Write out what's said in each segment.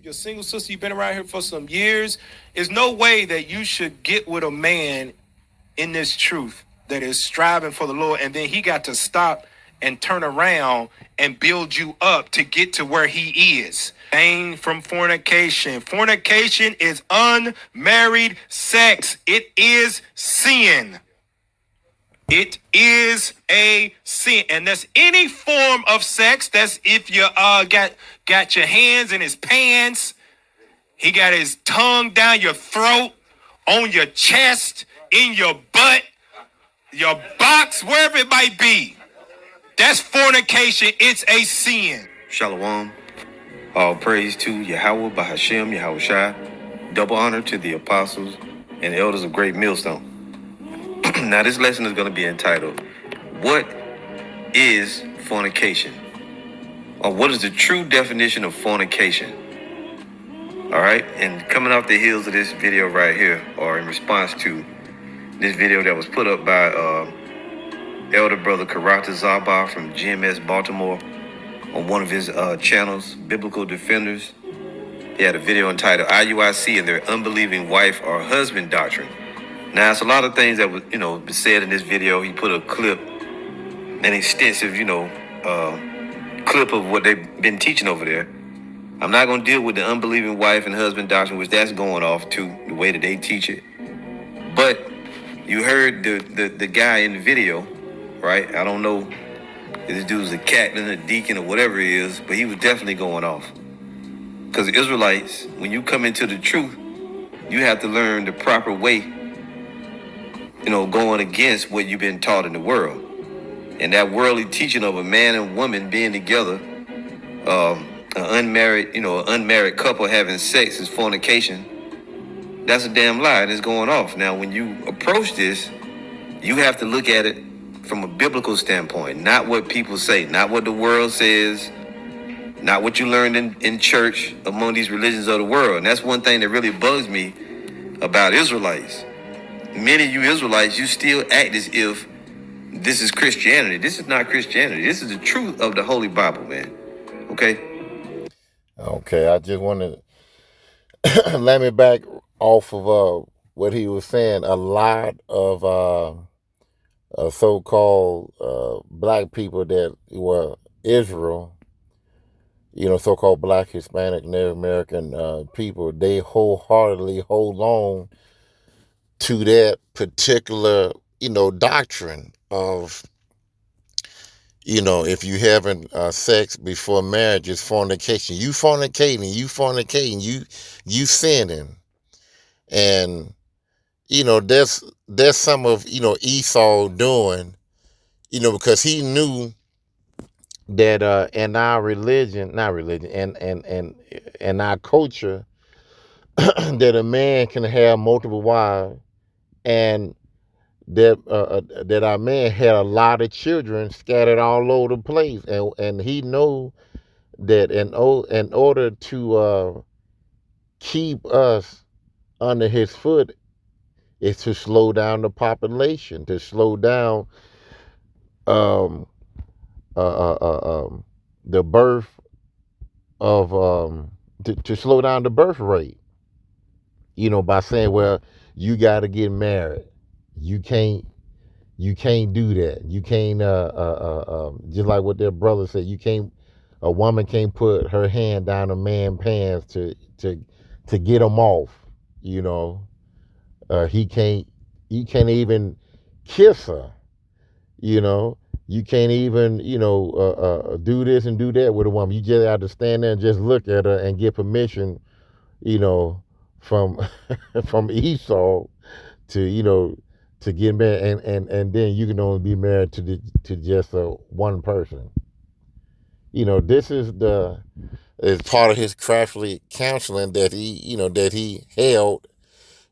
You're a single sister, you've been around here for some years. There's no way that you should get with a man in this truth that is striving for the Lord, and then he got to stop and turn around and build you up to get to where he is. Abstain from fornication. Fornication is unmarried sex. It is sin. It is a sin, and that's any form of sex. That's if you got your hands in his pants, he got his tongue down your throat, on your chest, in your butt, your box, wherever it might be. That's fornication. It's a sin. Shalom. All praise to Yahweh Bahashem Yahweh Shai. Double honor to the apostles and elders of Great Millstone. Now this lesson is going to be entitled, What is Fornication? Or what is the true definition of fornication? All right, and coming off the heels of this video right here, or in response to this video that was put up by Elder Brother Karata Zaba from GMS Baltimore on one of his channels, Biblical Defenders. He had a video entitled IUIC and Their Unbelieving Wife or Husband Doctrine. Now, it's a lot of things that was, said in this video. He put a clip, an extensive, clip of what they've been teaching over there. I'm not going to deal with the unbelieving wife and husband doctrine, which that's going off to the way that they teach it. But you heard the guy in the video, right? I don't know if this dude's a captain, a deacon, or whatever he is, but he was definitely going off. Because the Israelites, when you come into the truth, you have to learn the proper way, going against what you've been taught in the world. And that worldly teaching of a man and woman being together, an unmarried couple having sex is fornication. That's a damn lie, and it's going off. Now, when you approach this, you have to look at it from a biblical standpoint, not what people say, not what the world says, not what you learned in church among these religions of the world. And that's one thing that really bugs me about Israelites. Many of you Israelites, you still act as if this is Christianity. This is not Christianity. This is the truth of the Holy Bible, man. Okay, I just want to let me back off of what he was saying. A lot of so-called black people that were Israel, so-called black, Hispanic, Native American people, they wholeheartedly hold on to that particular, doctrine of, if you having sex before marriage, it's fornication. You fornicating, you sinning. And, that's some of, Esau doing, because he knew that in our religion, not religion, and our culture, that a man can have multiple wives, and that our man had a lot of children scattered all over the place, and he know that in order to keep us under his foot is to slow down the population, to slow down um, the birth of to slow down the birth rate. By saying, well, you got to get married. You can't do that. You can't just like what their brother said. A woman can't put her hand down a man's pants to get him off. He can't even kiss her. You can't even do this and do that with a woman. You just have to stand there and just look at her and get permission, from from Esau to get married, and then you can only be married to just one person. This is part of his crafty counseling that he held,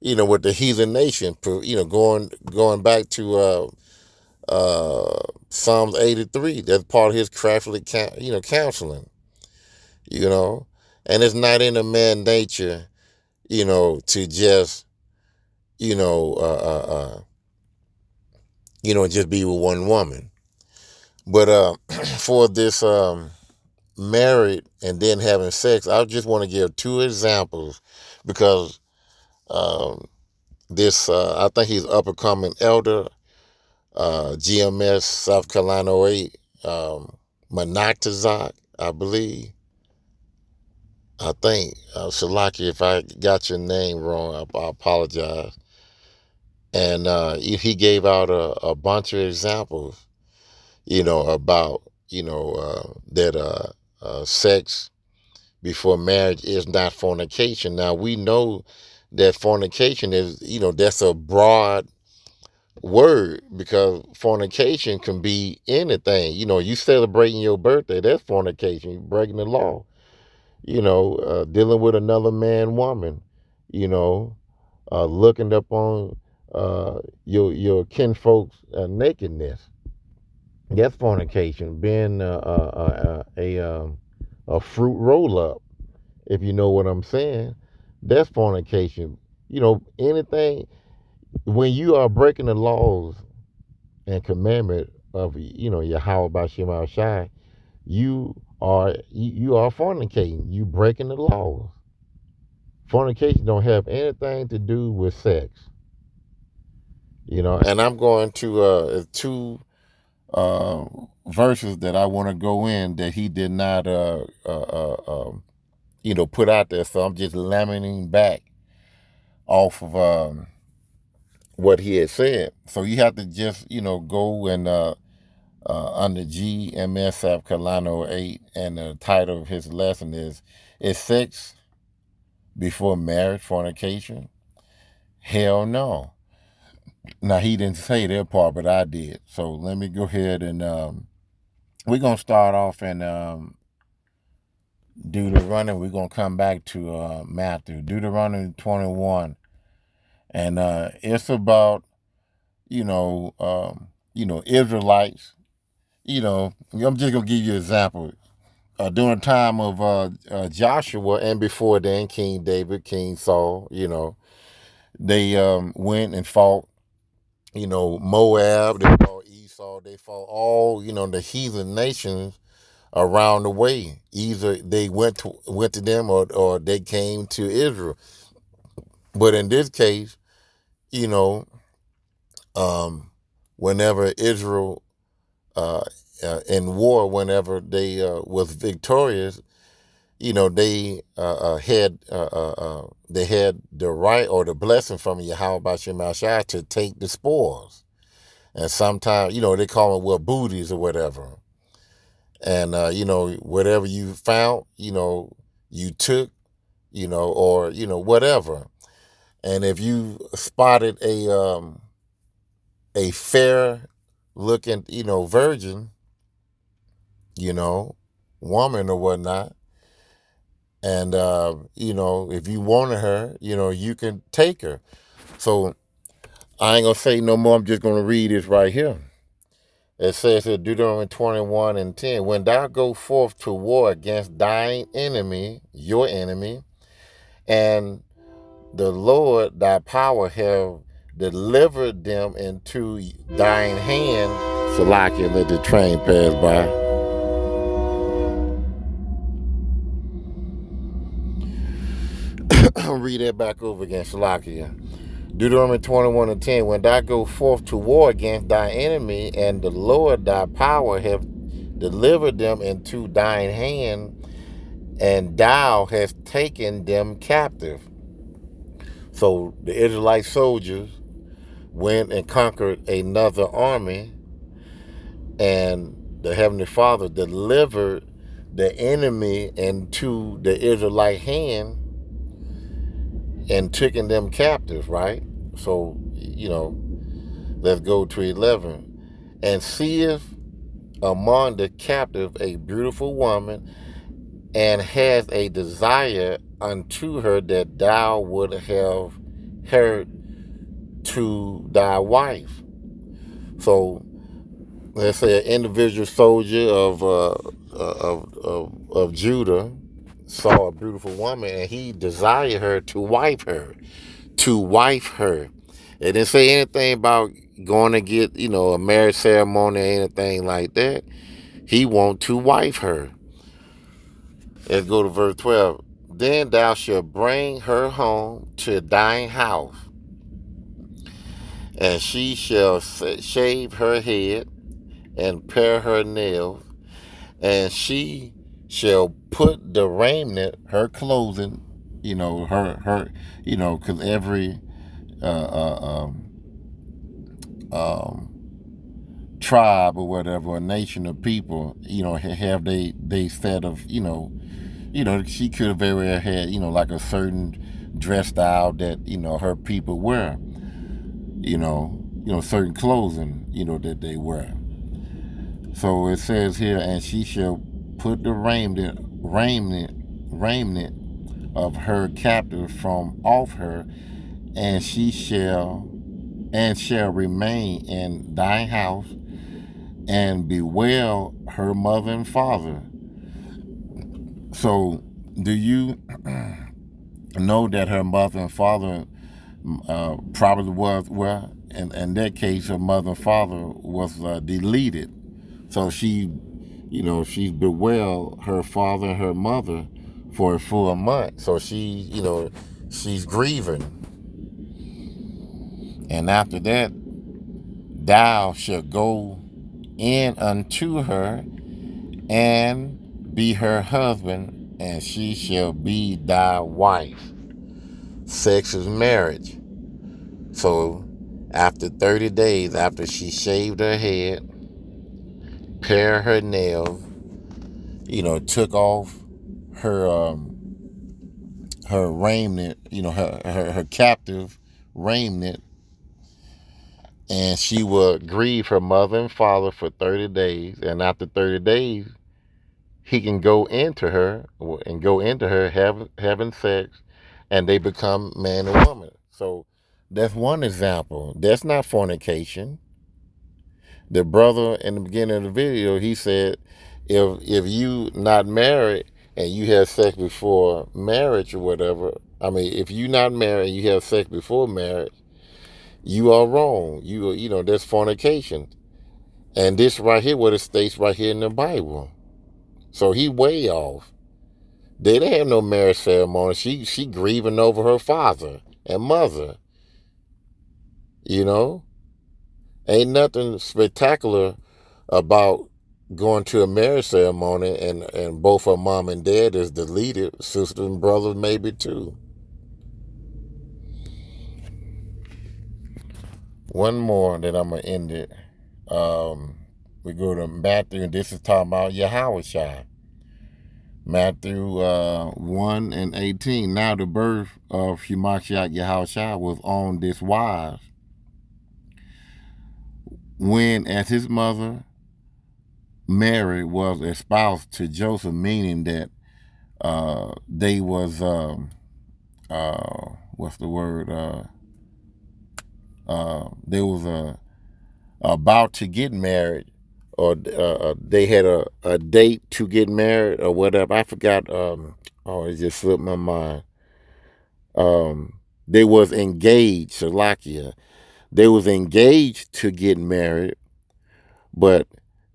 with the heathen nation, going back to Psalms 83. That's part of his crafty counseling. And it's not in a man nature, to just just be with one woman. But for this married and then having sex. I just want to give two examples because um, this, I think he's up and coming elder, GMS South Carolina '08, Monatizak, I believe. I think, Shalaki, if I got your name wrong, I apologize. And he gave out a bunch of examples, about, that sex before marriage is not fornication. Now, we know that fornication is, that's a broad word because fornication can be anything. You celebrating your birthday, that's fornication. You're breaking the law. Dealing with another man, woman, you know, looking up on your kinfolk's nakedness. That's fornication. Being a fruit roll up, if you know what I'm saying, that's fornication. Anything when you are breaking the laws and commandment of Yahweh Bashim Shai, you are fornicating. You breaking the laws. Fornication don't have anything to do with sex. And I'm going to two uh, verses that I want to go in that he did not put out there. So I'm just laminating back off of what he had said. So you have to just go and under GMS South Carolina '08, and the title of his lesson is sex before marriage fornication? Hell no. Now he didn't say that part, but I did. So let me go ahead and we're gonna start off in Deuteronomy. We're gonna come back to Matthew, Deuteronomy 21, and it's about Israelites. I'm just gonna give you an example. During the time of Joshua and before then, King David, King Saul, they went and fought, Moab, they fought Esau, they fought all, the heathen nations around the way. Either they went to them or they came to Israel. But in this case, you know, whenever Israel in war, whenever they was victorious, they had the right or the blessing from Yahweh Bashim Shai to take the spoils. And sometimes, they call them booties or whatever. And whatever you found, you took, or whatever. And if you spotted a fair looking, virgin, woman or whatnot, and if you wanted her, you can take her. So I ain't gonna say no more. I'm just gonna read this right here. It says in Deuteronomy 21:10, when thou go forth to war against thine enemy, your enemy, and the Lord thy power have delivered them into thine hand. Salakia, let the train pass by. Read that back over again, Salakia. Deuteronomy 21:10, when thou go forth to war against thy enemy, and the Lord thy power have delivered them into thine hand, and thou hast taken them captive. So the Israelite soldiers went and conquered another army, and the Heavenly Father delivered the enemy into the Israelite hand and taking them captive, right? So, let's go to 11. And seeth among the captive a beautiful woman, and has a desire unto her, that thou would have her to thy wife. So let's say an individual soldier of Judah saw a beautiful woman, and he desired her to wife her. To wife her. It didn't say anything about going to get, a marriage ceremony or anything like that. He want to wife her. Let's go to verse 12. Then thou shalt bring her home to thine house, and she shall shave her head and pare her nails, and she shall put the raiment, her clothing, because every uh, uh, um, tribe or whatever, or nation of people, have they set of, she could have very well had, like a certain dress style that, her people wear, certain clothing, that they wear. So it says here, and she shall put the raiment of her captive from off her, and shall remain in thy house, and bewail her mother and father. So, do you know that her mother and father probably was, well, in that case, her mother and father was deleted. So she's bewailed her father and her mother for a full month. So she's grieving. And after that, thou shalt go in unto her and be her husband, and she shall be thy wife. Sex is marriage. So after 30 days, after she shaved her head, pared her nails, took off her her raiment, her captive raiment, and she would grieve her mother and father for 30 days. And after 30 days, he can go into her having sex, and they become man and woman. So that's one example. That's not fornication. The brother in the beginning of the video, he said, if you not married and you have sex before marriage or whatever, I mean, if you not married and you have sex before marriage, you are wrong. That's fornication. And this right here, what it states right here in the Bible. So he way off. They didn't have no marriage ceremony. She grieving over her father and mother. You know, ain't nothing spectacular about going to a marriage ceremony and both her mom and dad is deleted, sister and brother maybe too. One more that I'm gonna end it. We go to Matthew, and this is talking about Yahweh. Matthew 1 and 18. Now the birth of Hamashiach Yahushua was on this wise, when as his mother Mary was espoused to Joseph, meaning that they was what's the word? They was about to get married, or they had a date to get married, or whatever. I forgot. It just slipped my mind. They was engaged, Salakia. They was engaged to get married, but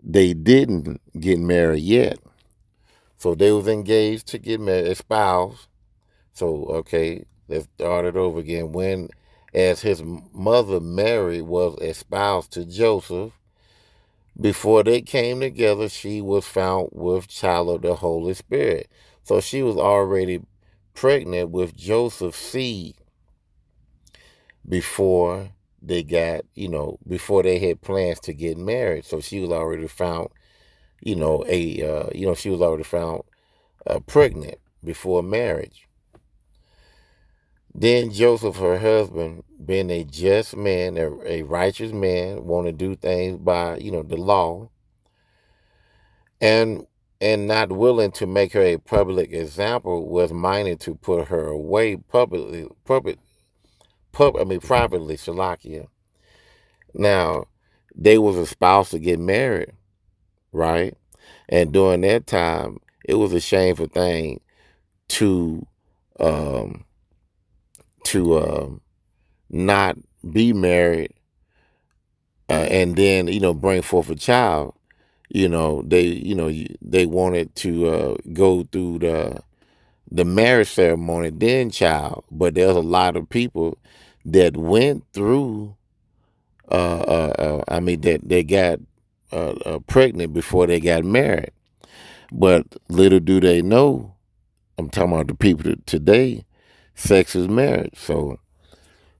they didn't get married yet. So they was engaged to get married, espoused. So okay, let's start it over again. When as his mother Mary was espoused to Joseph, before they came together, she was found with child of the Holy Spirit. So she was already pregnant with Joseph's seed before they got, before they had plans to get married. So she was already found, she was already found pregnant before marriage. Then Joseph, her husband, being a just man, a righteous man, want to do things by, the law, and not willing to make her a public example, was minded to put her away privately, Shalakia. Now, they was espoused to get married, right? And during that time, it was a shameful thing to um, not be married and then bring forth a child. They wanted to go through the marriage ceremony, then child. But there's a lot of people that went through. That they got pregnant before they got married. But little do they know, I'm talking about the people today, sex is marriage. So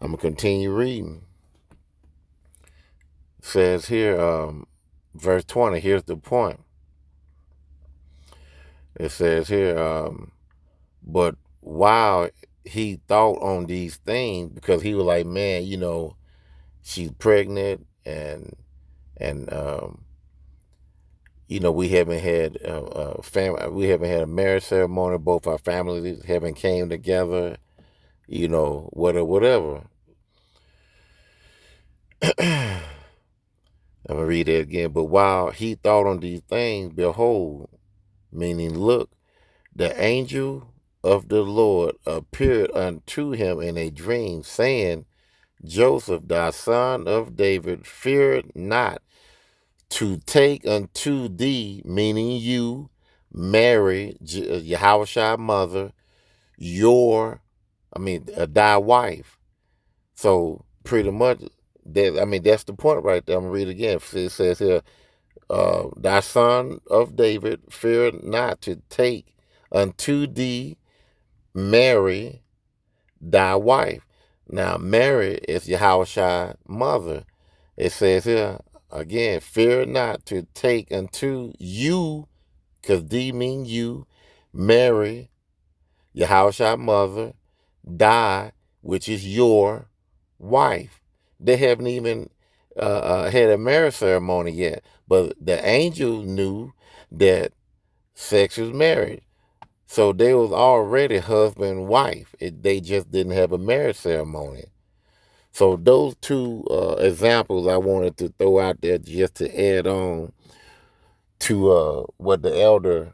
I'm gonna continue reading. It says here, verse 20. Here's the point. It says here, but while he thought on these things, because he was like, man, she's pregnant, and we haven't had we haven't had a marriage ceremony. Both our families haven't came together. Whatever. I'm gonna read it again. But while he thought on these things, behold, meaning look, the angel of the Lord appeared unto him in a dream, saying, Joseph, thy son of David, fear not to take unto thee, meaning you, Mary, Yahushua's mother, thy wife. So pretty much that's the point right there. I'm gonna read it again. It says here, thy son of David, fear not to take unto thee Mary, thy wife. Now Mary is Yahushua's mother. It says here again, fear not to take unto you, because thee mean you, Mary, Yahushua's mother, die, which is your wife. They haven't even had a marriage ceremony yet, but the angel knew that sex was marriage. So they was already husband and wife. They just didn't have a marriage ceremony. So those two examples I wanted to throw out there just to add on to what the elder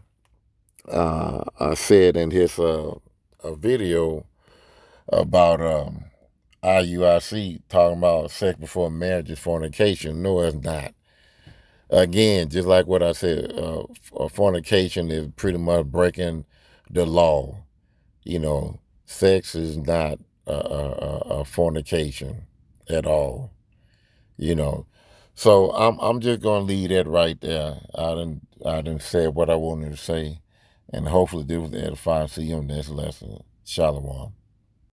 said in his video about IUIC talking about sex before marriage is fornication. No, it's not. Again, just like what I said, fornication is pretty much breaking the law. Sex is not a fornication at all. You know, so I'm just gonna leave that right there. I didn't say what I wanted to say, and hopefully this was edifying. See you on the next lesson. Shalom.